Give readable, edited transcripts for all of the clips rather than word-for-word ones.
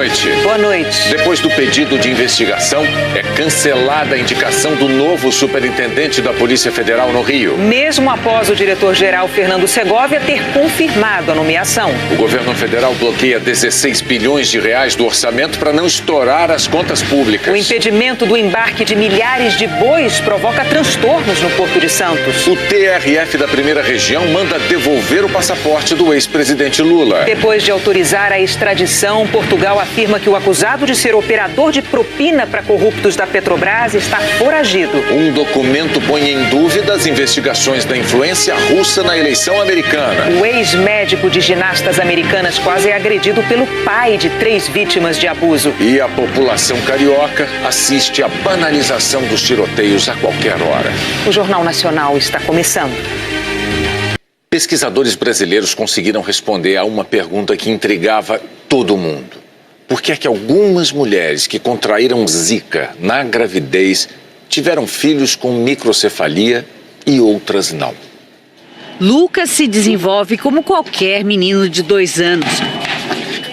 noite. Boa noite. Depois do pedido de investigação, é cancelada a indicação do novo superintendente da Polícia Federal no Rio. Mesmo após o diretor-geral Fernando Segovia ter confirmado a nomeação. O governo federal bloqueia 16 bilhões de reais do orçamento para não estourar as contas públicas. O impedimento do embarque de milhares de bois provoca transtornos no Porto de Santos. O TRF da Primeira Região manda devolver o passaporte do ex-presidente Lula. Depois de autorizar a extradição, Portugal afirma que o acusado de ser operador de propina para corruptos da Petrobras está foragido. Um documento põe em dúvida as investigações da influência russa na eleição americana. O ex-médico de ginastas americanas quase é agredido pelo pai de 3 vítimas de abuso. E a população carioca assiste à banalização dos tiroteios a qualquer hora. O Jornal Nacional está começando. Pesquisadores brasileiros conseguiram responder a uma pergunta que intrigava todo mundo. Por que é que algumas mulheres que contraíram Zika na gravidez tiveram filhos com microcefalia e outras não? Lucas se desenvolve como qualquer menino de 2 anos.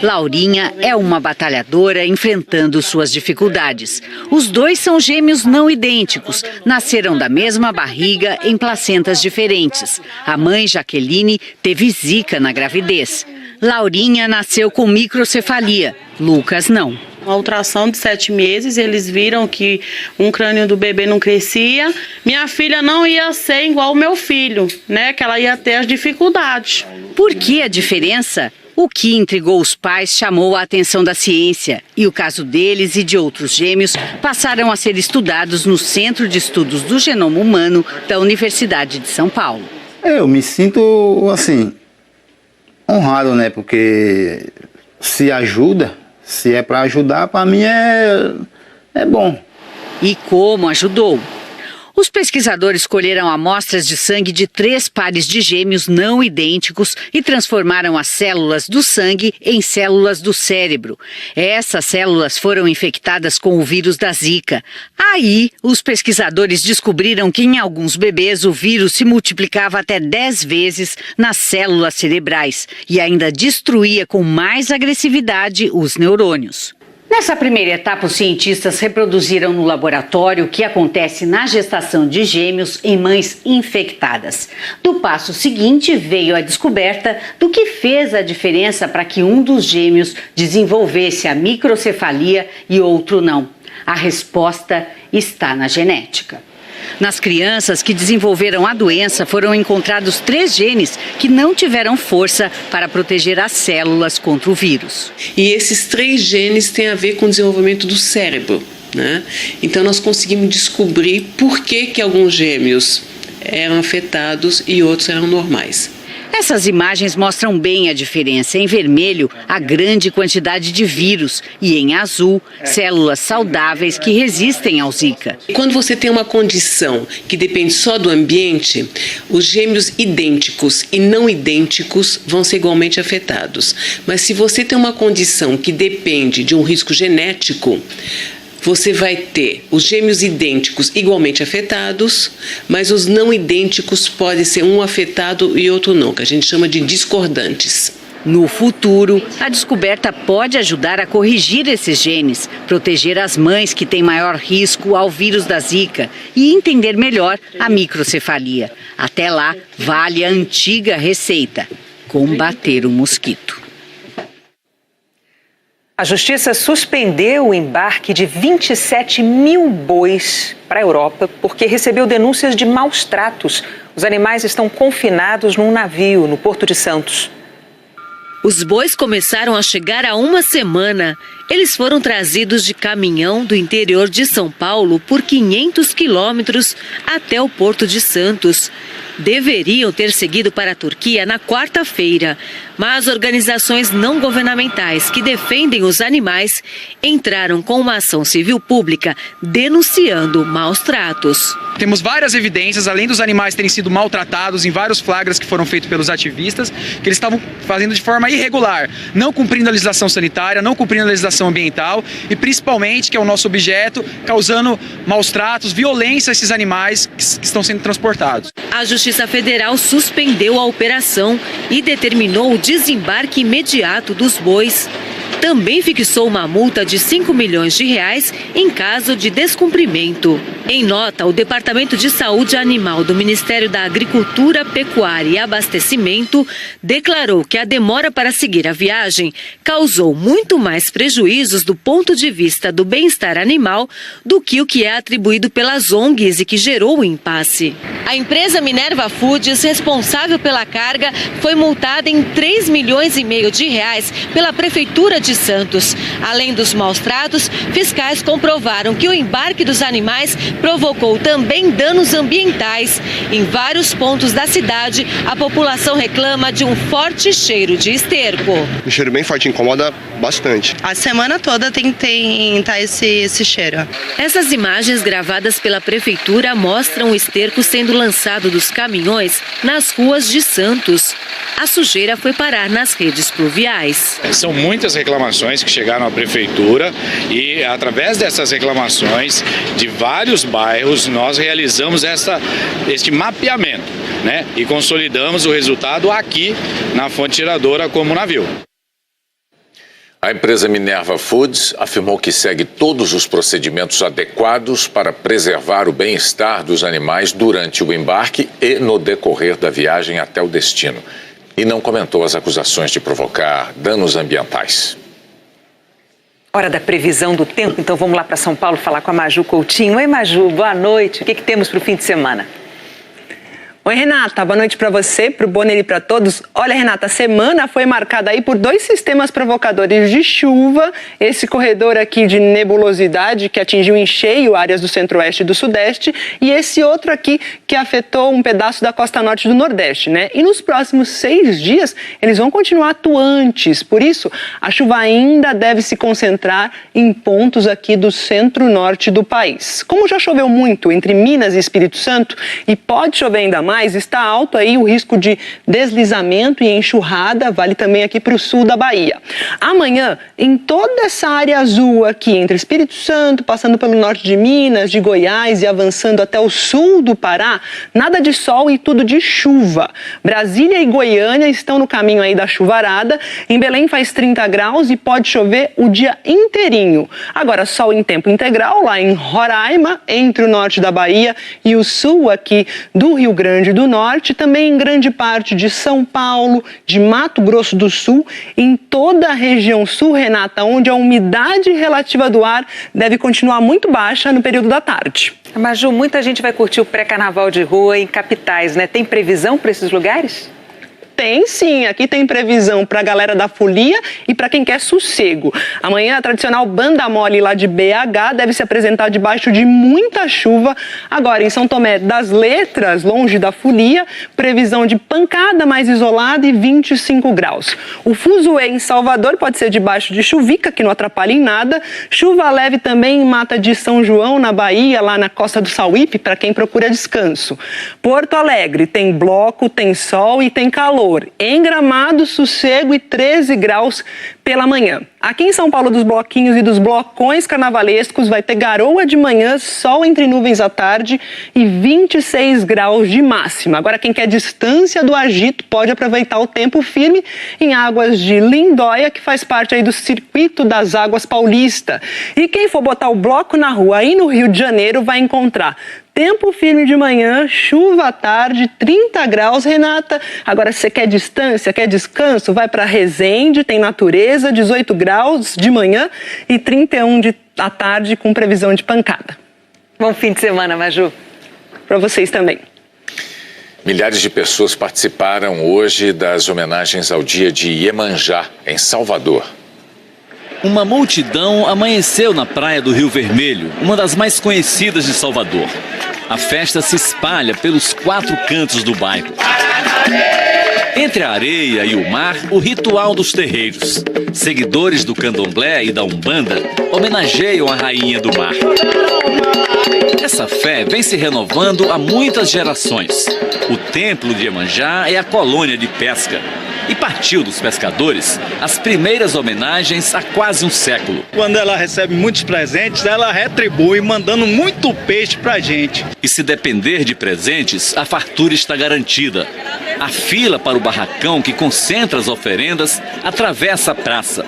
Laurinha é uma batalhadora enfrentando suas dificuldades. Os dois são gêmeos não idênticos, nasceram da mesma barriga em placentas diferentes. A mãe, Jaqueline, teve Zika na gravidez. Laurinha nasceu com microcefalia, Lucas não. Uma ultrassom de 7 meses, eles viram que um crânio do bebê não crescia. Minha filha não ia ser igual ao meu filho, né? Que ela ia ter as dificuldades. Por que a diferença? O que intrigou os pais chamou a atenção da ciência e o caso deles e de outros gêmeos passaram a ser estudados no Centro de Estudos do Genoma Humano da Universidade de São Paulo. Eu me sinto, assim, honrado, né? Porque se ajuda, se é para ajudar, para mim é bom. E como ajudou? Os pesquisadores colheram amostras de sangue de 3 pares de gêmeos não idênticos e transformaram as células do sangue em células do cérebro. Essas células foram infectadas com o vírus da Zika. Aí, os pesquisadores descobriram que em alguns bebês o vírus se multiplicava até 10 vezes nas células cerebrais e ainda destruía com mais agressividade os neurônios. Nessa primeira etapa, os cientistas reproduziram no laboratório o que acontece na gestação de gêmeos em mães infectadas. Do passo seguinte, veio a descoberta do que fez a diferença para que um dos gêmeos desenvolvesse a microcefalia e outro não. A resposta está na genética. Nas crianças que desenvolveram a doença, foram encontrados 3 genes que não tiveram força para proteger as células contra o vírus. E esses 3 genes têm a ver com o desenvolvimento do cérebro, né? Então nós conseguimos descobrir por que alguns gêmeos eram afetados e outros eram normais. Essas imagens mostram bem a diferença. Em vermelho, a grande quantidade de vírus e em azul, células saudáveis que resistem ao Zika. Quando você tem uma condição que depende só do ambiente, os gêmeos idênticos e não idênticos vão ser igualmente afetados. Mas se você tem uma condição que depende de um risco genético, você vai ter os gêmeos idênticos igualmente afetados, mas os não idênticos podem ser um afetado e outro não, que a gente chama de discordantes. No futuro, a descoberta pode ajudar a corrigir esses genes, proteger as mães que têm maior risco ao vírus da Zika e entender melhor a microcefalia. Até lá, vale a antiga receita: combater o mosquito. A Justiça suspendeu o embarque de 27 mil bois para a Europa porque recebeu denúncias de maus tratos. Os animais estão confinados num navio no Porto de Santos. Os bois começaram a chegar há uma semana. Eles foram trazidos de caminhão do interior de São Paulo por 500 quilômetros até o Porto de Santos. Deveriam ter seguido para a Turquia na quarta-feira, mas organizações não governamentais que defendem os animais entraram com uma ação civil pública denunciando maus tratos. Temos várias evidências, além dos animais terem sido maltratados em vários flagras que foram feitos pelos ativistas, que eles estavam fazendo de forma irregular, não cumprindo a legislação sanitária, não cumprindo a legislação ambiental e principalmente, que é o nosso objeto, causando maus tratos, violência a esses animais que estão sendo transportados. A Justiça Federal suspendeu a operação e determinou o desembarque imediato dos bois. também fixou uma multa de R$5 milhões em caso de descumprimento. Em nota, o Departamento de Saúde Animal do Ministério da Agricultura, Pecuária e Abastecimento declarou que a demora para seguir a viagem causou muito mais prejuízos do ponto de vista do bem-estar animal do que o que é atribuído pelas ONGs e que gerou o impasse. A empresa Minerva Foods, responsável pela carga, foi multada em R$3,5 milhões pela Prefeitura de Santos. Além dos maus-tratos, fiscais comprovaram que o embarque dos animais provocou também danos ambientais. Em vários pontos da cidade, a população reclama de um forte cheiro de esterco. Um cheiro bem forte, incomoda bastante. A semana toda tem esse cheiro. Essas imagens gravadas pela Prefeitura mostram o esterco sendo lançado dos caminhões nas ruas de Santos. A sujeira foi parar nas redes pluviais. São muitas reclamações que chegaram à Prefeitura e, através dessas reclamações de vários bairros, nós realizamos este mapeamento, né? E consolidamos o resultado aqui na fonte geradora como navio. A empresa Minerva Foods afirmou que segue todos os procedimentos adequados para preservar o bem-estar dos animais durante o embarque e no decorrer da viagem até o destino. E não comentou as acusações de provocar danos ambientais. Hora da previsão do tempo, então vamos lá para São Paulo falar com a Maju Coutinho. Oi, Maju, boa noite. O que temos para o fim de semana? Oi, Renata, boa noite para você, para o Bonner e para todos. Olha, Renata, a semana foi marcada aí por 2 sistemas provocadores de chuva, esse corredor aqui de nebulosidade que atingiu em cheio áreas do centro-oeste e do sudeste e esse outro aqui que afetou um pedaço da costa norte do nordeste, né? E nos próximos 6 dias eles vão continuar atuantes, por isso a chuva ainda deve se concentrar em pontos aqui do centro-norte do país. Como já choveu muito entre Minas e Espírito Santo e pode chover ainda mais, está alto aí o risco de deslizamento e enxurrada, vale também aqui para o sul da Bahia. Amanhã, em toda essa área azul aqui, entre Espírito Santo, passando pelo norte de Minas, de Goiás e avançando até o sul do Pará, nada de sol e tudo de chuva. Brasília e Goiânia estão no caminho aí da chuvarada. Em Belém faz 30 graus e pode chover o dia inteirinho. Agora, sol em tempo integral lá em Roraima, entre o norte da Bahia e o sul aqui do Rio Grande do Norte, também em grande parte de São Paulo, de Mato Grosso do Sul, em toda a região sul, Renata, onde a umidade relativa do ar deve continuar muito baixa no período da tarde. Maju, muita gente vai curtir o pré-carnaval de rua em capitais, né? Tem previsão para esses lugares? Tem sim, aqui tem previsão para a galera da folia e para quem quer sossego. Amanhã a tradicional banda mole lá de BH deve se apresentar debaixo de muita chuva. Agora em São Tomé das Letras, longe da folia, previsão de pancada mais isolada e 25 graus. O fuzuê em Salvador pode ser debaixo de chuvica, que não atrapalha em nada. Chuva leve também em Mata de São João, na Bahia, lá na costa do Sauípe, para quem procura descanso. Porto Alegre tem bloco, tem sol e tem calor. Em Gramado, sossego e 13 graus pela manhã. Aqui em São Paulo, dos bloquinhos e dos blocões carnavalescos, vai ter garoa de manhã, sol entre nuvens à tarde e 26 graus de máxima. Agora, quem quer distância do agito pode aproveitar o tempo firme em águas de Lindóia, que faz parte aí do circuito das águas paulista. E quem for botar o bloco na rua aí no Rio de Janeiro vai encontrar tempo firme de manhã, chuva à tarde, 30 graus, Renata. Agora, se você quer distância, quer descanso, vai para Resende, tem natureza, 18 graus de manhã e 31 à tarde com previsão de pancada. Bom fim de semana, Maju. Para vocês também. Milhares de pessoas participaram hoje das homenagens ao dia de Iemanjá, em Salvador. Uma multidão amanheceu na praia do Rio Vermelho, uma das mais conhecidas de Salvador. A festa se espalha pelos 4 cantos do bairro. Entre a areia e o mar, o ritual dos terreiros. Seguidores do candomblé e da umbanda homenageiam a rainha do mar. Essa fé vem se renovando há muitas gerações. O templo de Iemanjá é a colônia de pesca. E partiu dos pescadores as primeiras homenagens há quase um século. Quando ela recebe muitos presentes, ela retribui mandando muito peixe pra gente. E se depender de presentes, a fartura está garantida. A fila para o barracão que concentra as oferendas atravessa a praça.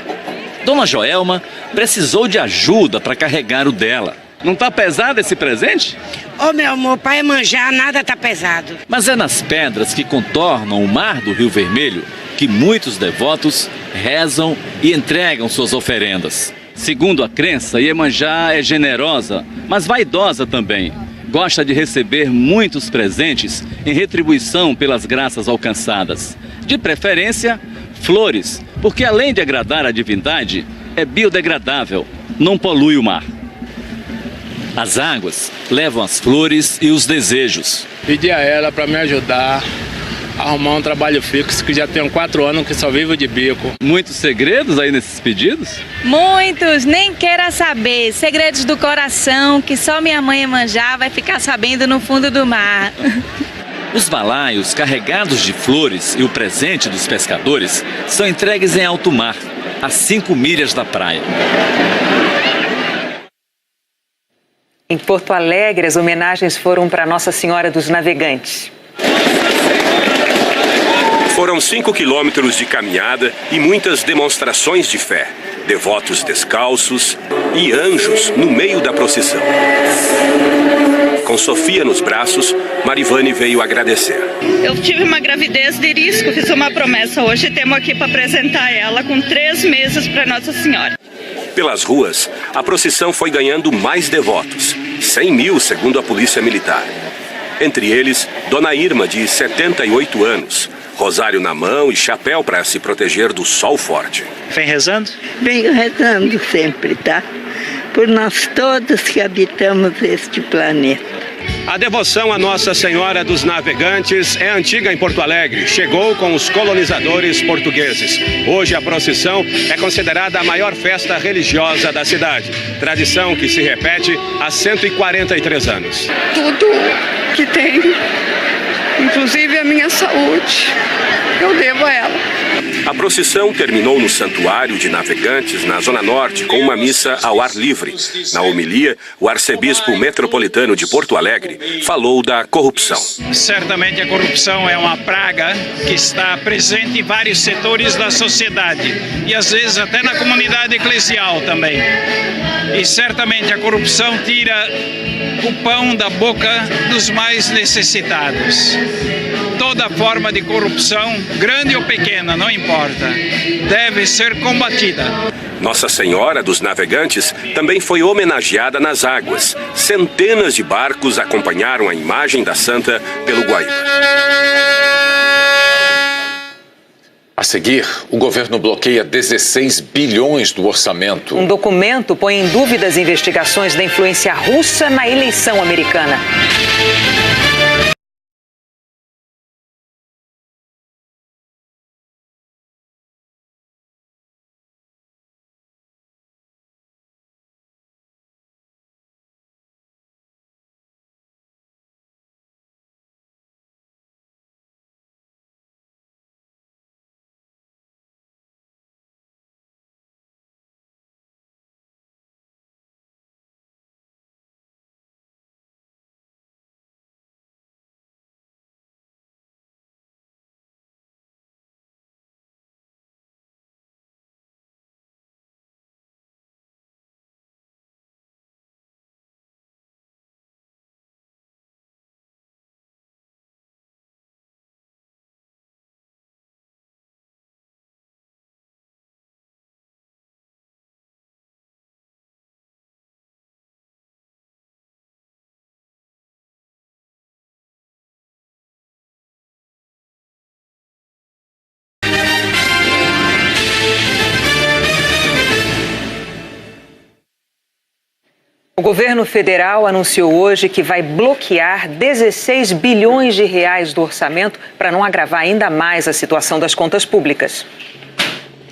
Dona Joelma precisou de ajuda para carregar o dela. Não tá pesado esse presente? Ô meu amor, para Iemanjá nada tá pesado. Mas é nas pedras que contornam o mar do Rio Vermelho que muitos devotos rezam e entregam suas oferendas. Segundo a crença, Iemanjá é generosa, mas vaidosa também. Gosta de receber muitos presentes em retribuição pelas graças alcançadas. De preferência, flores, porque além de agradar a divindade, é biodegradável, não polui o mar. As águas levam as flores e os desejos. Pedi a ela para me ajudar a arrumar um trabalho fixo, que já tenho 4 anos que só vivo de bico. Muitos segredos aí nesses pedidos? Muitos, nem queira saber. Segredos do coração que só minha mãe Iemanjá vai ficar sabendo no fundo do mar. Os balaios carregados de flores e o presente dos pescadores são entregues em alto mar, a 5 milhas da praia. Em Porto Alegre, as homenagens foram para Nossa Senhora dos Navegantes. Foram 5 quilômetros de caminhada e muitas demonstrações de fé. Devotos descalços e anjos no meio da procissão. Com Sofia nos braços, Marivane veio agradecer. Eu tive uma gravidez de risco, fiz uma promessa hoje e temos aqui para apresentar ela com 3 meses para Nossa Senhora. Pelas ruas, a procissão foi ganhando mais devotos, 100 mil segundo a Polícia Militar. Entre eles, Dona Irma, de 78 anos, rosário na mão e chapéu para se proteger do sol forte. Vem rezando? Venho rezando sempre, tá? Por nós todos que habitamos este planeta. A devoção a Nossa Senhora dos Navegantes é antiga em Porto Alegre. Chegou com os colonizadores portugueses. Hoje a procissão é considerada a maior festa religiosa da cidade. Tradição que se repete há 143 anos. Tudo que tenho, inclusive a minha saúde, eu devo a ela. A procissão terminou no Santuário de Navegantes, na Zona Norte, com uma missa ao ar livre. Na homilia, o arcebispo metropolitano de Porto Alegre falou da corrupção. Certamente a corrupção é uma praga que está presente em vários setores da sociedade e às vezes até na comunidade eclesial também. E certamente a corrupção tira o pão da boca dos mais necessitados. Toda forma de corrupção, grande ou pequena, não importa, deve ser combatida. Nossa Senhora dos Navegantes também foi homenageada nas águas. Centenas de barcos acompanharam a imagem da santa pelo Guaíba. A seguir, o governo bloqueia 16 bilhões do orçamento. Um documento põe em dúvida as investigações da influência russa na eleição americana. O governo federal anunciou hoje que vai bloquear 16 bilhões de reais do orçamento para não agravar ainda mais a situação das contas públicas.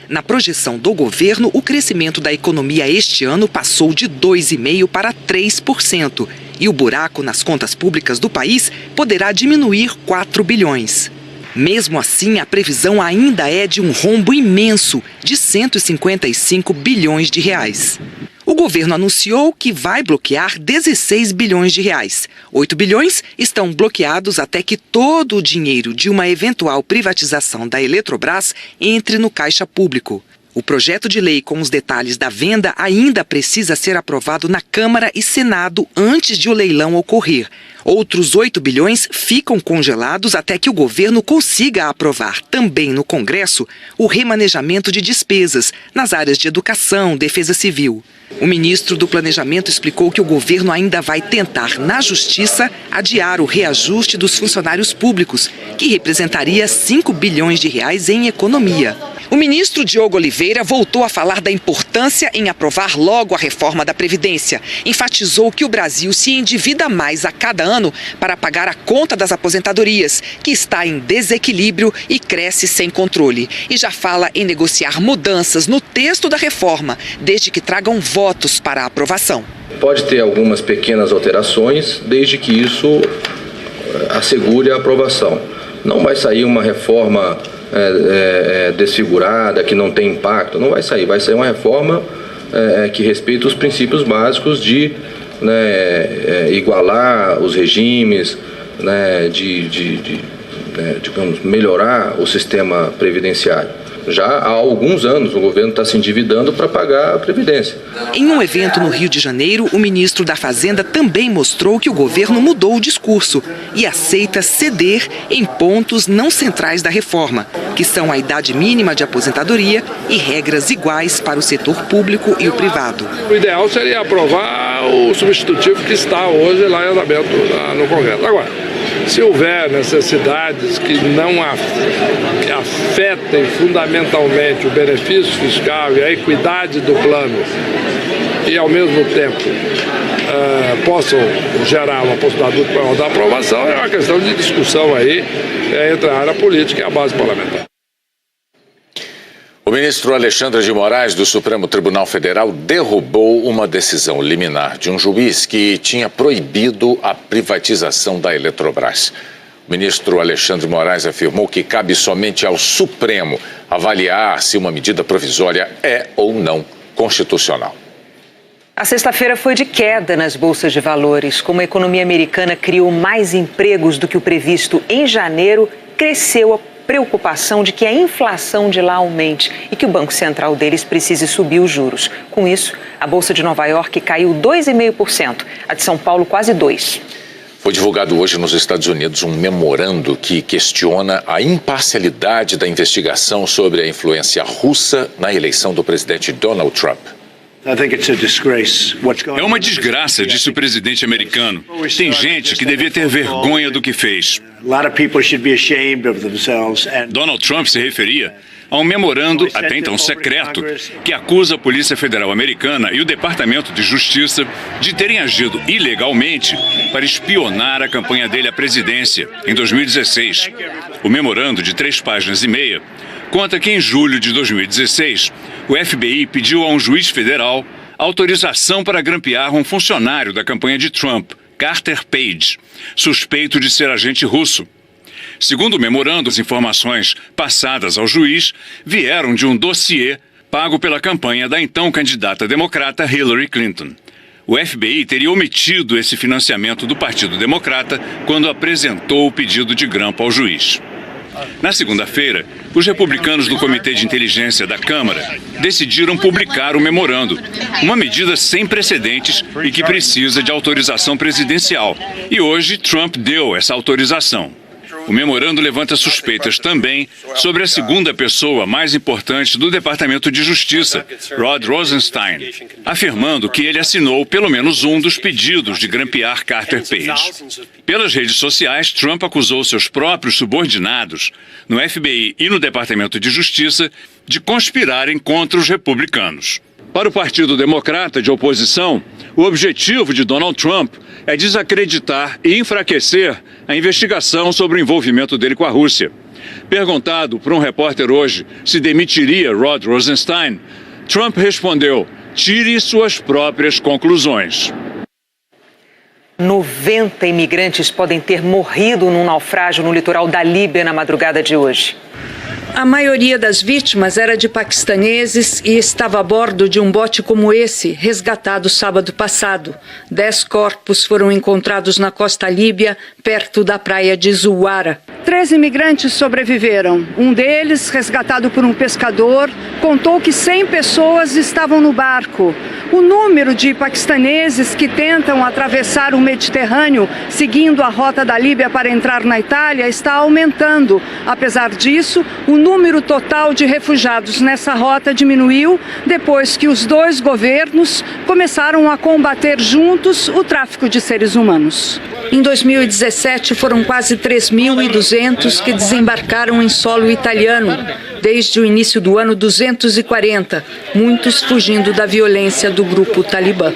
Na projeção do governo, o crescimento da economia este ano passou de 2,5% para 3%. E o buraco nas contas públicas do país poderá diminuir 4 bilhões. Mesmo assim, a previsão ainda é de um rombo imenso de 155 bilhões de reais. O governo anunciou que vai bloquear 16 bilhões de reais. 8 bilhões estão bloqueados até que todo o dinheiro de uma eventual privatização da Eletrobras entre no caixa público. O projeto de lei com os detalhes da venda ainda precisa ser aprovado na Câmara e Senado antes de o leilão ocorrer. Outros 8 bilhões ficam congelados até que o governo consiga aprovar também no Congresso o remanejamento de despesas nas áreas de educação, defesa civil. O ministro do Planejamento explicou que o governo ainda vai tentar, na Justiça, adiar o reajuste dos funcionários públicos, que representaria 5 bilhões de reais em economia. O ministro Diogo Oliveira voltou a falar da importância em aprovar logo a reforma da Previdência. Enfatizou que o Brasil se endivida mais a cada ano para pagar a conta das aposentadorias, que está em desequilíbrio e cresce sem controle. E já fala em negociar mudanças no texto da reforma, desde que tragam votos para a aprovação. Pode ter algumas pequenas alterações, desde que isso assegure a aprovação. Não vai sair uma reforma desfigurada, que não tem impacto, não vai sair. Vai sair uma reforma que respeita os princípios básicos de igualar os regimes, digamos, melhorar o sistema previdenciário. Já há alguns anos o governo está se endividando para pagar a Previdência. Em um evento no Rio de Janeiro, o ministro da Fazenda também mostrou que o governo mudou o discurso e aceita ceder em pontos não centrais da reforma, que são a idade mínima de aposentadoria e regras iguais para o setor público e o privado. O ideal seria aprovar o substitutivo que está hoje lá em andamento no Congresso. Agora, se houver necessidades que não afetem fundamentalmente o benefício fiscal e a equidade do plano e, ao mesmo tempo, possam gerar uma possibilidade maior da aprovação, é uma questão de discussão aí entre a área política e a base parlamentar. O ministro Alexandre de Moraes, do Supremo Tribunal Federal, derrubou uma decisão liminar de um juiz que tinha proibido a privatização da Eletrobras. O ministro Alexandre de Moraes afirmou que cabe somente ao Supremo avaliar se uma medida provisória é ou não constitucional. A sexta-feira foi de queda nas bolsas de valores. Como a economia americana criou mais empregos do que o previsto em janeiro, cresceu a preocupação de que a inflação de lá aumente e que o Banco Central deles precise subir os juros. Com isso, a Bolsa de Nova York caiu 2,5%, a de São Paulo quase 2%. Foi divulgado hoje nos Estados Unidos um memorando que questiona a imparcialidade da investigação sobre a influência russa na eleição do presidente Donald Trump. É uma desgraça, disse o presidente americano. Tem gente que devia ter vergonha do que fez. Donald Trump se referia a um memorando, até então secreto, que acusa a Polícia Federal Americana e o Departamento de Justiça de terem agido ilegalmente para espionar a campanha dele à presidência em 2016. O memorando, de 3 páginas e meia, conta que em julho de 2016, o FBI pediu a um juiz federal autorização para grampear um funcionário da campanha de Trump, Carter Page, suspeito de ser agente russo. Segundo o memorando, as informações passadas ao juiz vieram de um dossiê pago pela campanha da então candidata democrata Hillary Clinton. O FBI teria omitido esse financiamento do Partido Democrata quando apresentou o pedido de grampo ao juiz. Na segunda-feira, os republicanos do Comitê de Inteligência da Câmara decidiram publicar o memorando, uma medida sem precedentes e que precisa de autorização presidencial. E hoje, Trump deu essa autorização. O memorando levanta suspeitas também sobre a segunda pessoa mais importante do Departamento de Justiça, Rod Rosenstein, afirmando que ele assinou pelo menos um dos pedidos de grampear Carter Page. Pelas redes sociais, Trump acusou seus próprios subordinados, no FBI e no Departamento de Justiça, de conspirarem contra os republicanos. Para o Partido Democrata de oposição, o objetivo de Donald Trump é desacreditar e enfraquecer a investigação sobre o envolvimento dele com a Rússia. Perguntado por um repórter hoje se demitiria Rod Rosenstein, Trump respondeu: tire suas próprias conclusões. 90 imigrantes podem ter morrido num naufrágio no litoral da Líbia na madrugada de hoje. A maioria das vítimas era de paquistaneses e estava a bordo de um bote como esse, resgatado sábado passado. 10 corpos foram encontrados na costa líbia, perto da praia de Zuwara. 3 imigrantes sobreviveram. Um deles, resgatado por um pescador, contou que 100 pessoas estavam no barco. O número de paquistaneses que tentam atravessar o Mediterrâneo, seguindo a rota da Líbia para entrar na Itália, está aumentando. Apesar disso, o número total de refugiados nessa rota diminuiu depois que os dois governos começaram a combater juntos o tráfico de seres humanos. Em 2017, foram quase 3.200 que desembarcaram em solo italiano. Desde o início do ano, 240, muitos fugindo da violência do grupo Talibã.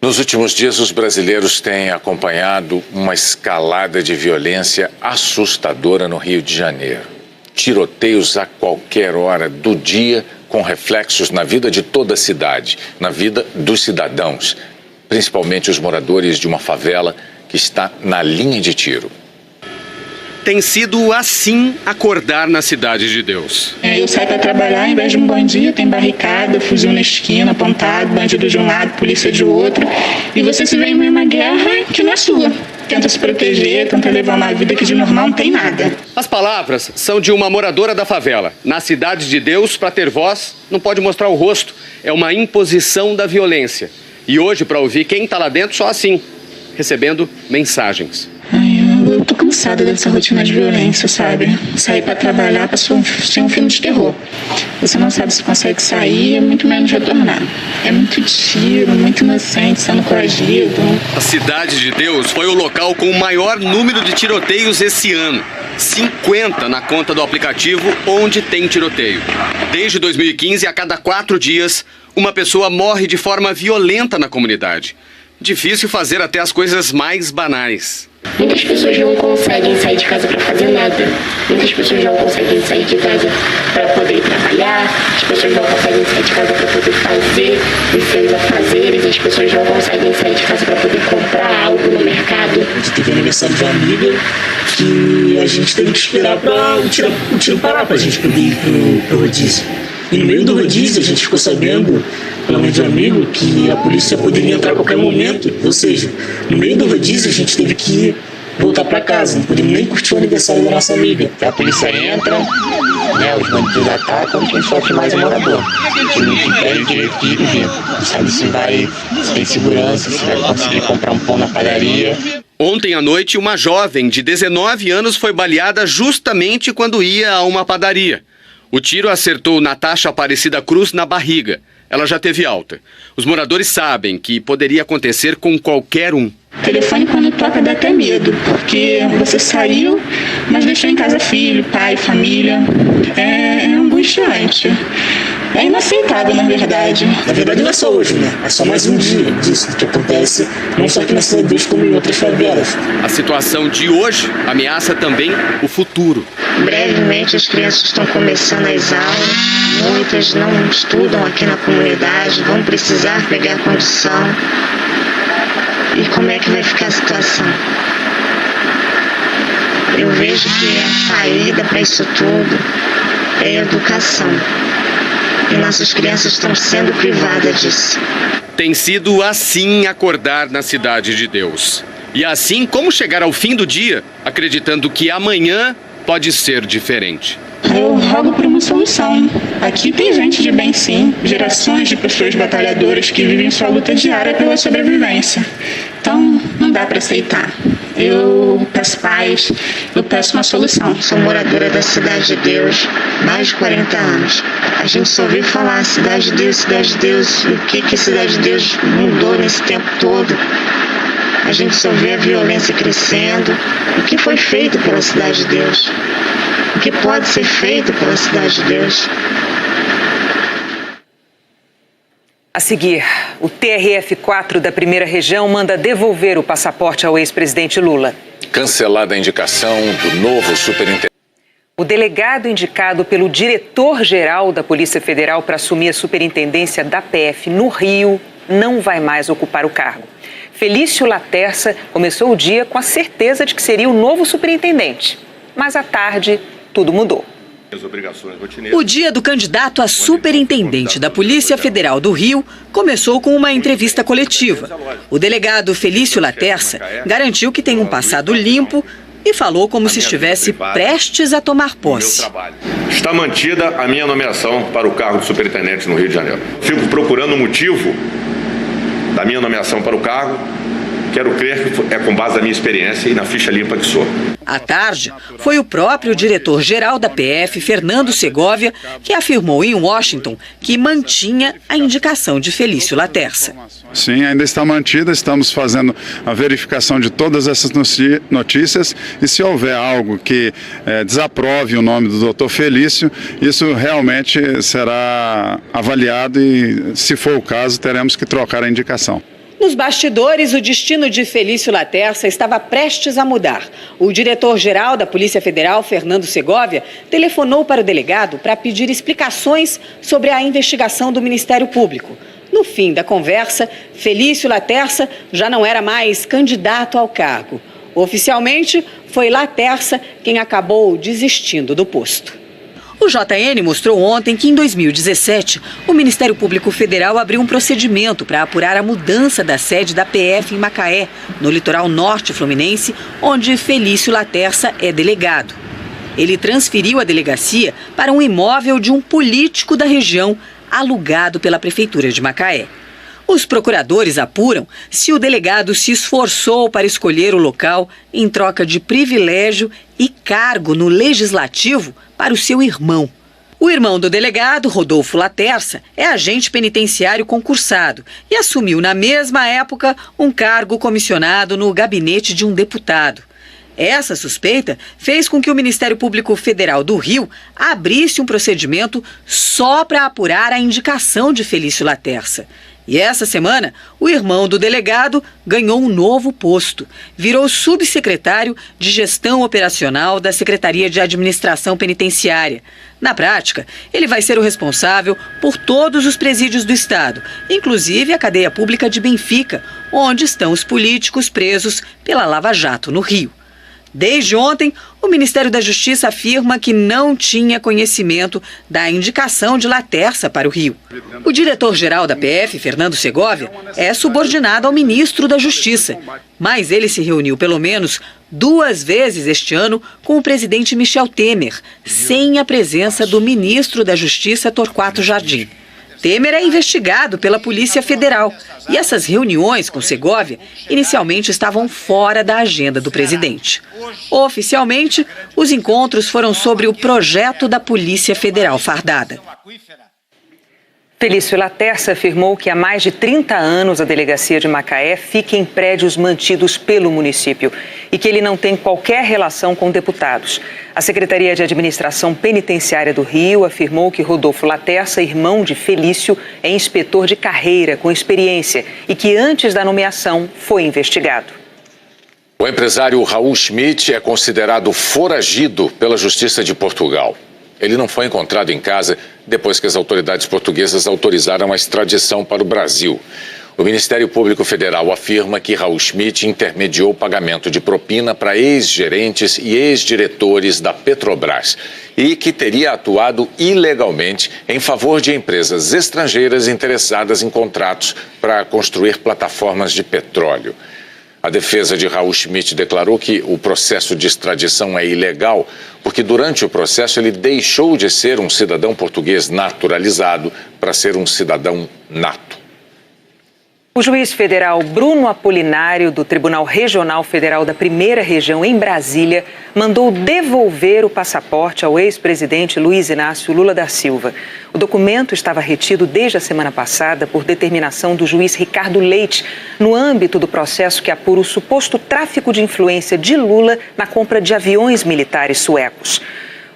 Nos últimos dias, os brasileiros têm acompanhado uma escalada de violência assustadora no Rio de Janeiro. Tiroteios a qualquer hora do dia, com reflexos na vida de toda a cidade, na vida dos cidadãos, principalmente os moradores de uma favela que está na linha de tiro. Tem sido assim acordar na Cidade de Deus. Eu saio para trabalhar, em vez de um bom dia, tem barricada, fuzil na esquina, apontado, bandido de um lado, polícia de outro. E você se vê em uma guerra que não é sua. Tenta se proteger, tenta levar uma vida que de normal não tem nada. As palavras são de uma moradora da favela. Na Cidade de Deus, para ter voz, não pode mostrar o rosto. É uma imposição da violência. E hoje, para ouvir quem está lá dentro, só assim, recebendo mensagens. Eu tô cansada dessa rotina de violência, sabe? Sair para trabalhar para ser um filme de terror. Você não sabe se consegue sair, muito menos retornar. É muito tiro, muito inocente sendo coagido. A Cidade de Deus foi o local com o maior número de tiroteios esse ano. 50 na conta do aplicativo onde tem tiroteio. Desde 2015, a cada 4 dias, uma pessoa morre de forma violenta na comunidade. Difícil fazer até as coisas mais banais. Muitas pessoas não conseguem sair de casa para fazer nada. Muitas pessoas não conseguem sair de casa para poder trabalhar. As pessoas não conseguem sair de casa para poder fazer os seus afazeres. As pessoas não conseguem sair de casa para poder comprar algo no mercado. A gente teve aniversário de uma amiga que a gente teve que esperar para o tiro parar para a gente poder ir pro rodízio. E no meio do rodízio a gente ficou sabendo, pela mãe de um amigo, que a polícia poderia entrar a qualquer momento. Ou seja, no meio do rodízio a gente teve que voltar para casa, não podemos nem curtir o aniversário da nossa amiga. A polícia entra, né, os bandidos atacam, quem sofre mais é o morador. Que não tem direito de ir e vir. Não sabe se tem segurança, se vai conseguir comprar um pão na padaria. Ontem à noite, uma jovem de 19 anos foi baleada justamente quando ia a uma padaria. O tiro acertou Natasha Aparecida Cruz na barriga. Ela já teve alta. Os moradores sabem que poderia acontecer com qualquer um. O telefone, quando toca, dá até medo, porque você saiu, mas deixou em casa filho, pai, família. É angustiante. É inaceitável, na verdade. Na verdade, não é só hoje, né? É só mais um dia disso que acontece, não só aqui na Cidade de Deus, como em outras favelas. A situação de hoje ameaça também o futuro. Brevemente, as crianças estão começando as aulas. Muitas não estudam aqui na comunidade, vão precisar pegar condição. E como é que vai ficar a situação? Eu vejo que a saída para isso tudo é a educação. E nossas crianças estão sendo privadas disso. Tem sido assim acordar na Cidade de Deus. E assim como chegar ao fim do dia, acreditando que amanhã pode ser diferente. Eu rogo por uma solução. Aqui tem gente de bem sim, gerações de pessoas batalhadoras que vivem sua luta diária pela sobrevivência. Então, não dá para aceitar. Eu peço paz, eu peço uma solução. Sou moradora da Cidade de Deus, mais de 40 anos. A gente só ouviu falar Cidade de Deus, Cidade de Deus. O que a Cidade de Deus mudou nesse tempo todo? A gente só vê a violência crescendo. O que foi feito pela Cidade de Deus? O que pode ser feito pela Cidade de Deus? A seguir, o TRF4 da Primeira Região manda devolver o passaporte ao ex-presidente Lula. Cancelada a indicação do novo superintendente. O delegado indicado pelo diretor-geral da Polícia Federal para assumir a superintendência da PF no Rio não vai mais ocupar o cargo. Felício Laterça começou o dia com a certeza de que seria o novo superintendente. Mas à tarde, tudo mudou. O dia do candidato a superintendente da Polícia Federal do Rio começou com uma entrevista coletiva. O delegado Felício Laterça garantiu que tem um passado limpo e falou como se estivesse prestes a tomar posse. Está mantida a minha nomeação para o cargo de superintendente no Rio de Janeiro. Fico procurando o motivo da minha nomeação para o cargo. Quero crer que é com base na minha experiência e na ficha limpa que sou. À tarde, foi o próprio diretor-geral da PF, Fernando Segovia, que afirmou em Washington que mantinha a indicação de Felício Laterça. Sim, ainda está mantida, estamos fazendo a verificação de todas essas notícias e se houver algo que desaprove o nome do doutor Felício, isso realmente será avaliado e, se for o caso, teremos que trocar a indicação. Nos bastidores, o destino de Felício Laterça estava prestes a mudar. O diretor-geral da Polícia Federal, Fernando Segovia, telefonou para o delegado para pedir explicações sobre a investigação do Ministério Público. No fim da conversa, Felício Laterça já não era mais candidato ao cargo. Oficialmente, foi Laterça quem acabou desistindo do posto. O JN mostrou ontem que, em 2017, o Ministério Público Federal abriu um procedimento para apurar a mudança da sede da PF em Macaé, no litoral norte fluminense, onde Felício Laterça é delegado. Ele transferiu a delegacia para um imóvel de um político da região, alugado pela Prefeitura de Macaé. Os procuradores apuram se o delegado se esforçou para escolher o local em troca de privilégio e cargo no Legislativo para o seu irmão. O irmão do delegado, Rodolfo Laterça, é agente penitenciário concursado e assumiu na mesma época um cargo comissionado no gabinete de um deputado. Essa suspeita fez com que o Ministério Público Federal do Rio abrisse um procedimento só para apurar a indicação de Felício Laterça. E essa semana, o irmão do delegado ganhou um novo posto. Virou subsecretário de Gestão Operacional da Secretaria de Administração Penitenciária. Na prática, ele vai ser o responsável por todos os presídios do estado, inclusive a cadeia pública de Benfica, onde estão os políticos presos pela Lava Jato no Rio. Desde ontem, o Ministério da Justiça afirma que não tinha conhecimento da indicação de Laterça para o Rio. O diretor-geral da PF, Fernando Segovia, é subordinado ao ministro da Justiça, mas ele se reuniu pelo menos 2 vezes este ano com o presidente Michel Temer, sem a presença do ministro da Justiça, Torquato Jardim. Temer é investigado pela Polícia Federal e essas reuniões com Segovia inicialmente estavam fora da agenda do presidente. Oficialmente, os encontros foram sobre o projeto da Polícia Federal fardada. Felício Laterça afirmou que há mais de 30 anos a delegacia de Macaé fica em prédios mantidos pelo município e que ele não tem qualquer relação com deputados. A Secretaria de Administração Penitenciária do Rio afirmou que Rodolfo Laterça, irmão de Felício, é inspetor de carreira com experiência e que antes da nomeação foi investigado. O empresário Raul Schmitt é considerado foragido pela Justiça de Portugal. Ele não foi encontrado em casa depois que as autoridades portuguesas autorizaram a extradição para o Brasil. O Ministério Público Federal afirma que Raul Schmitt intermediou o pagamento de propina para ex-gerentes e ex-diretores da Petrobras e que teria atuado ilegalmente em favor de empresas estrangeiras interessadas em contratos para construir plataformas de petróleo. A defesa de Raul Schmitt declarou que o processo de extradição é ilegal porque durante o processo ele deixou de ser um cidadão português naturalizado para ser um cidadão nato. O juiz federal Bruno Apolinário, do Tribunal Regional Federal da Primeira Região em Brasília, mandou devolver o passaporte ao ex-presidente Luiz Inácio Lula da Silva. O documento estava retido desde a semana passada por determinação do juiz Ricardo Leite, no âmbito do processo que apura o suposto tráfico de influência de Lula na compra de aviões militares suecos.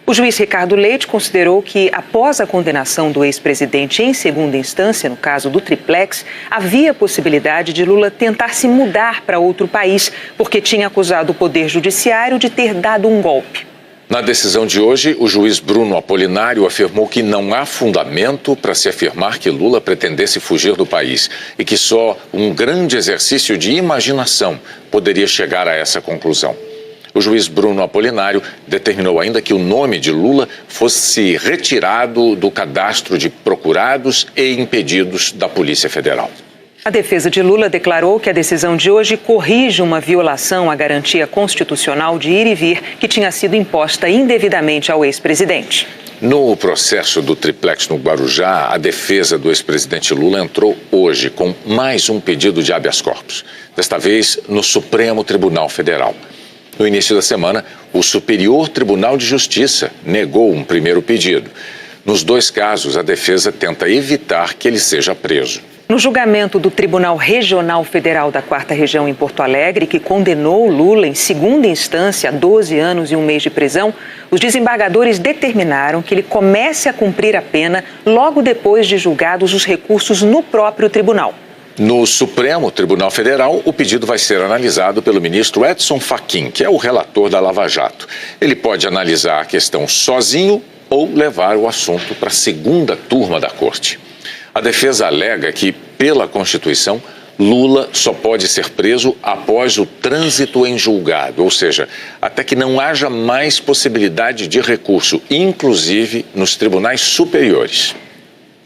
O juiz Ricardo Leite considerou que, após a condenação do ex-presidente em segunda instância, no caso do triplex, havia possibilidade de Lula tentar se mudar para outro país, porque tinha acusado o Poder Judiciário de ter dado um golpe. Na decisão de hoje, o juiz Bruno Apolinário afirmou que não há fundamento para se afirmar que Lula pretendesse fugir do país e que só um grande exercício de imaginação poderia chegar a essa conclusão. O juiz Bruno Apolinário determinou ainda que o nome de Lula fosse retirado do cadastro de procurados e impedidos da Polícia Federal. A defesa de Lula declarou que a decisão de hoje corrige uma violação à garantia constitucional de ir e vir que tinha sido imposta indevidamente ao ex-presidente. No processo do triplex no Guarujá, a defesa do ex-presidente Lula entrou hoje com mais um pedido de habeas corpus, desta vez no Supremo Tribunal Federal. No início da semana, o Superior Tribunal de Justiça negou um primeiro pedido. Nos dois casos, a defesa tenta evitar que ele seja preso. No julgamento do Tribunal Regional Federal da 4ª Região em Porto Alegre, que condenou Lula em segunda instância a 12 anos e um mês de prisão, os desembargadores determinaram que ele comece a cumprir a pena logo depois de julgados os recursos no próprio tribunal. No Supremo Tribunal Federal, o pedido vai ser analisado pelo ministro Edson Fachin, que é o relator da Lava Jato. Ele pode analisar a questão sozinho ou levar o assunto para a segunda turma da Corte. A defesa alega que, pela Constituição, Lula só pode ser preso após o trânsito em julgado, ou seja, até que não haja mais possibilidade de recurso, inclusive nos tribunais superiores.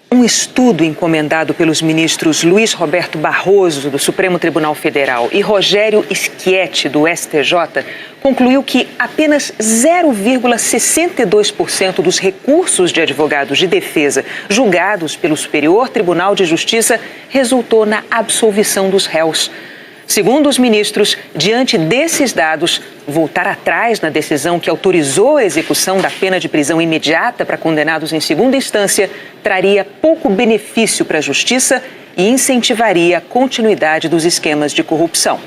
Um estudo encomendado pelos ministros Luiz Roberto Barroso, do Supremo Tribunal Federal, e Rogério Schietti, do STJ, concluiu que apenas 0,62% dos recursos de advogados de defesa julgados pelo Superior Tribunal de Justiça resultou na absolvição dos réus. Segundo os ministros, diante desses dados, voltar atrás na decisão que autorizou a execução da pena de prisão imediata para condenados em segunda instância traria pouco benefício para a justiça e incentivaria a continuidade dos esquemas de corrupção.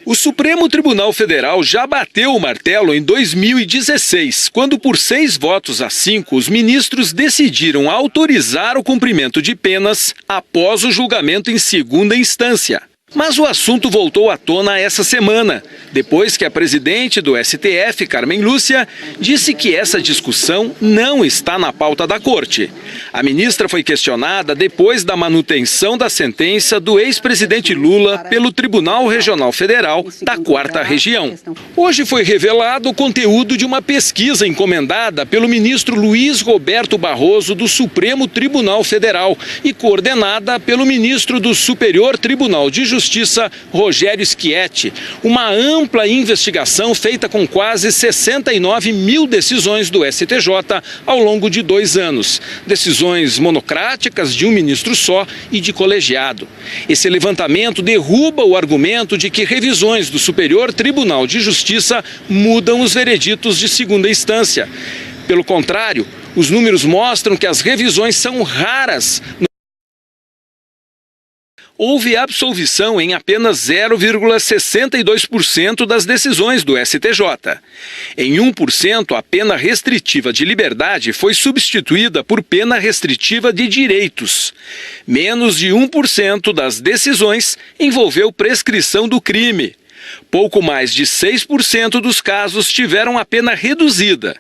O Supremo Tribunal Federal já bateu o martelo em 2016, quando por 6-5, os ministros decidiram autorizar o cumprimento de penas após o julgamento em segunda instância. Mas o assunto voltou à tona essa semana, depois que a presidente do STF, Carmen Lúcia, disse que essa discussão não está na pauta da corte. A ministra foi questionada depois da manutenção da sentença do ex-presidente Lula pelo Tribunal Regional Federal da 4ª Região. Hoje foi revelado o conteúdo de uma pesquisa encomendada pelo ministro Luiz Roberto Barroso do Supremo Tribunal Federal e coordenada pelo ministro do Superior Tribunal de Justiça, Rogério Schietti, uma ampla investigação feita com quase 69 mil decisões do STJ ao longo de 2 anos. Decisões monocráticas de um ministro só e de colegiado. Esse levantamento derruba o argumento de que revisões do Superior Tribunal de Justiça mudam os vereditos de segunda instância. Pelo contrário, os números mostram que as revisões são raras. Houve absolvição em apenas 0,62% das decisões do STJ. Em 1%, a pena restritiva de liberdade foi substituída por pena restritiva de direitos. Menos de 1% das decisões envolveu prescrição do crime. Pouco mais de 6% dos casos tiveram a pena reduzida.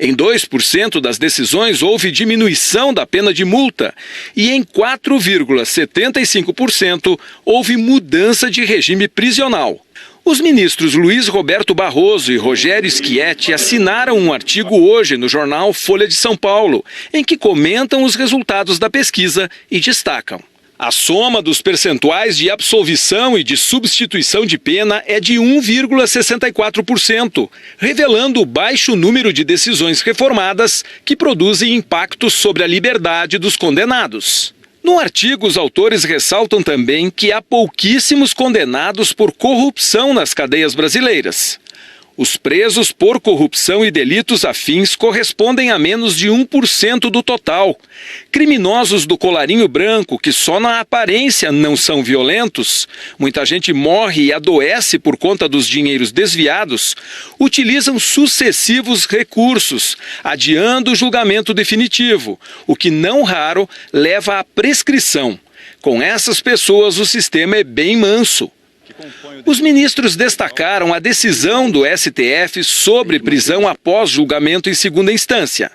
Em 2% das decisões houve diminuição da pena de multa e em 4,75% houve mudança de regime prisional. Os ministros Luiz Roberto Barroso e Rogério Schietti assinaram um artigo hoje no jornal Folha de São Paulo, em que comentam os resultados da pesquisa e destacam: a soma dos percentuais de absolvição e de substituição de pena é de 1,64%, revelando o baixo número de decisões reformadas que produzem impactos sobre a liberdade dos condenados. No artigo, os autores ressaltam também que há pouquíssimos condenados por corrupção nas cadeias brasileiras. Os presos por corrupção e delitos afins correspondem a menos de 1% do total. Criminosos do colarinho branco, que só na aparência não são violentos, muita gente morre e adoece por conta dos dinheiros desviados, utilizam sucessivos recursos, adiando o julgamento definitivo, o que não raro leva à prescrição. Com essas pessoas, o sistema é bem manso. Os ministros destacaram a decisão do STF sobre prisão após julgamento em segunda instância.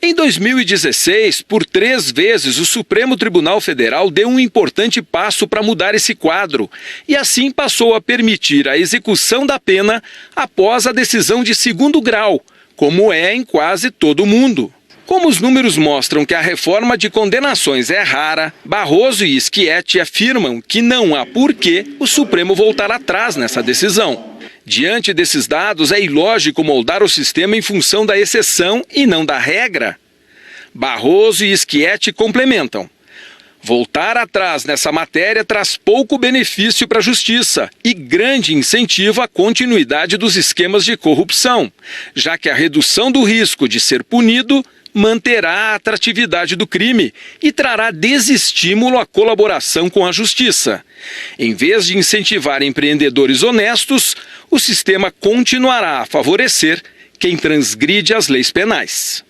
Em 2016, por 3 vezes, o Supremo Tribunal Federal deu um importante passo para mudar esse quadro e assim passou a permitir a execução da pena após a decisão de 2º grau, como é em quase todo o mundo. Como os números mostram que a reforma de condenações é rara, Barroso e Schietti afirmam que não há porquê o Supremo voltar atrás nessa decisão. Diante desses dados, é ilógico moldar o sistema em função da exceção e não da regra. Barroso e Schietti complementam. Voltar atrás nessa matéria traz pouco benefício para a justiça e grande incentivo à continuidade dos esquemas de corrupção, já que a redução do risco de ser punido manterá a atratividade do crime e trará desestímulo à colaboração com a justiça. Em vez de incentivar empreendedores honestos, o sistema continuará a favorecer quem transgride as leis penais.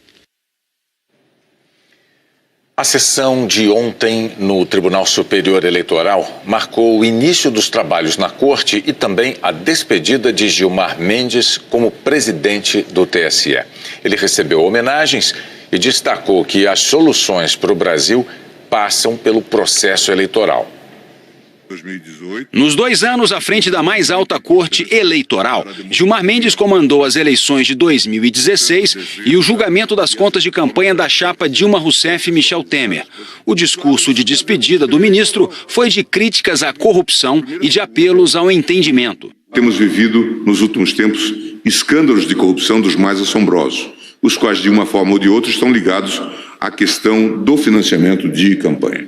A sessão de ontem no Tribunal Superior Eleitoral marcou o início dos trabalhos na Corte e também a despedida de Gilmar Mendes como presidente do TSE. Ele recebeu homenagens e destacou que as soluções para o Brasil passam pelo processo eleitoral. Nos 2 anos à frente da mais alta corte eleitoral, Gilmar Mendes comandou as eleições de 2016 e o julgamento das contas de campanha da chapa Dilma Rousseff e Michel Temer. O discurso de despedida do ministro foi de críticas à corrupção e de apelos ao entendimento. Temos vivido, nos últimos tempos, escândalos de corrupção dos mais assombrosos, os quais, de uma forma ou de outra, estão ligados à questão do financiamento de campanha.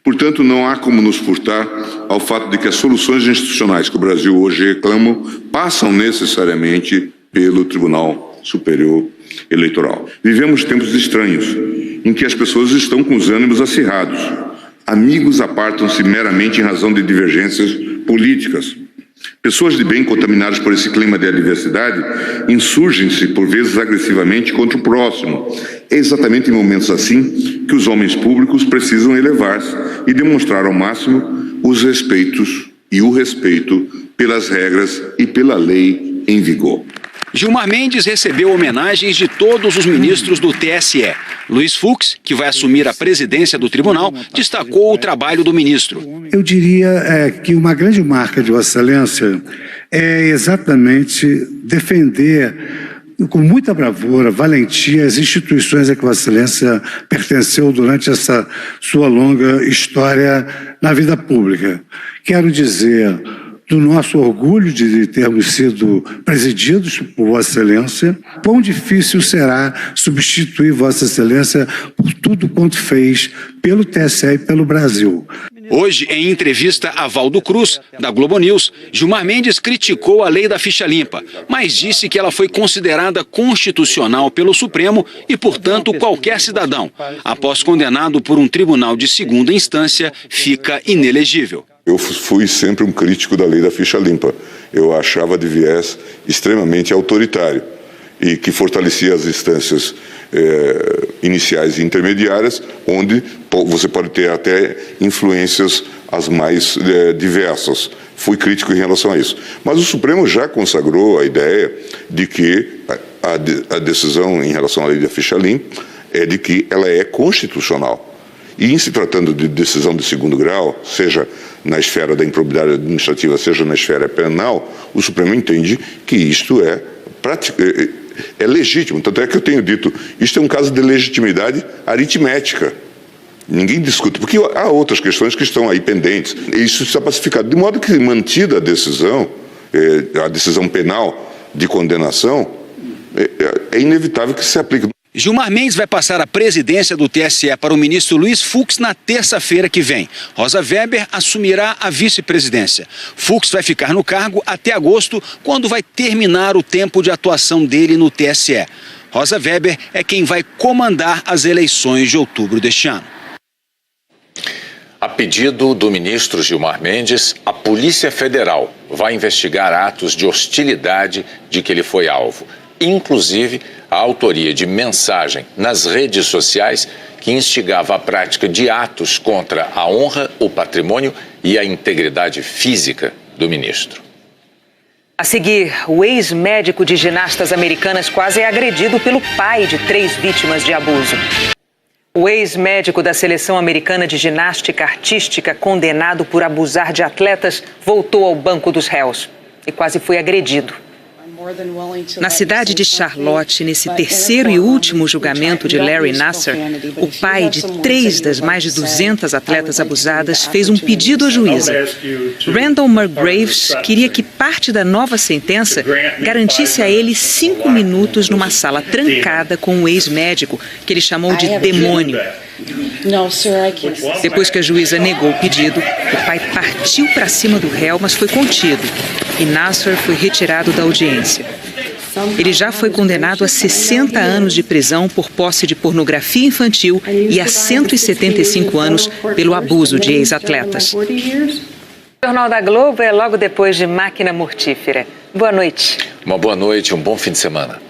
Portanto, não há como nos furtar ao fato de que as soluções institucionais que o Brasil hoje reclama passam necessariamente pelo Tribunal Superior Eleitoral. Vivemos tempos estranhos, em que as pessoas estão com os ânimos acirrados. Amigos apartam-se meramente em razão de divergências políticas. Pessoas de bem contaminadas por esse clima de adversidade insurgem-se, por vezes agressivamente, contra o próximo. É exatamente em momentos assim que os homens públicos precisam elevar-se e demonstrar ao máximo os respeitos e o respeito pelas regras e pela lei em vigor. Gilmar Mendes recebeu homenagens de todos os ministros do TSE. Luiz Fux, que vai assumir a presidência do tribunal, destacou o trabalho do ministro. Eu diria que uma grande marca de Vossa Excelência é exatamente defender com muita bravura, valentia, as instituições a que Vossa Excelência pertenceu durante essa sua longa história na vida pública. Quero dizer do nosso orgulho de termos sido presididos por Vossa Excelência, quão difícil será substituir Vossa Excelência por tudo quanto fez pelo TSE e pelo Brasil. Hoje, em entrevista a Valdo Cruz, da Globo News, Gilmar Mendes criticou a lei da ficha limpa, mas disse que ela foi considerada constitucional pelo Supremo e, portanto, qualquer cidadão, após condenado por um tribunal de 2ª instância, fica inelegível. Eu fui sempre um crítico da lei da ficha limpa. Eu achava de viés extremamente autoritário e que fortalecia as instâncias iniciais e intermediárias, onde você pode ter até influências as mais diversas. Fui crítico em relação a isso. Mas o Supremo já consagrou a ideia de que a decisão em relação à lei da ficha limpa é de que ela é constitucional. E em se tratando de decisão de 2º grau, seja na esfera da improbidade administrativa, seja na esfera penal, o Supremo entende que isto é legítimo. Tanto é que eu tenho dito, isto é um caso de legitimidade aritmética. Ninguém discute, porque há outras questões que estão aí pendentes. Isso está pacificado, de modo que, mantida a decisão penal de condenação, é inevitável que se aplique. Gilmar Mendes vai passar a presidência do TSE para o ministro Luiz Fux na terça-feira que vem. Rosa Weber assumirá a vice-presidência. Fux vai ficar no cargo até agosto, quando vai terminar o tempo de atuação dele no TSE. Rosa Weber é quem vai comandar as eleições de outubro deste ano. A pedido do ministro Gilmar Mendes, a Polícia Federal vai investigar atos de hostilidade de que ele foi alvo, inclusive a autoria de mensagem nas redes sociais que instigava a prática de atos contra a honra, o patrimônio e a integridade física do ministro. A seguir, o ex-médico de ginastas americanas quase é agredido pelo pai de 3 vítimas de abuso. O ex-médico da seleção americana de ginástica artística, condenado por abusar de atletas, voltou ao banco dos réus e quase foi agredido. Na cidade de Charlotte, nesse terceiro e último julgamento de Larry Nassar, o pai de 3 das mais de 200 atletas abusadas fez um pedido à juíza. Randall Margraves queria que parte da nova sentença garantisse a ele 5 minutos numa sala trancada com o ex-médico, que ele chamou de demônio. Depois que a juíza negou o pedido, o pai partiu para cima do réu, mas foi contido. E Nassar foi retirado da audiência. Ele já foi condenado a 60 anos de prisão por posse de pornografia infantil e a 175 anos pelo abuso de ex-atletas. O Jornal da Globo é logo depois de Máquina Mortífera. Boa noite. Uma boa noite, um bom fim de semana.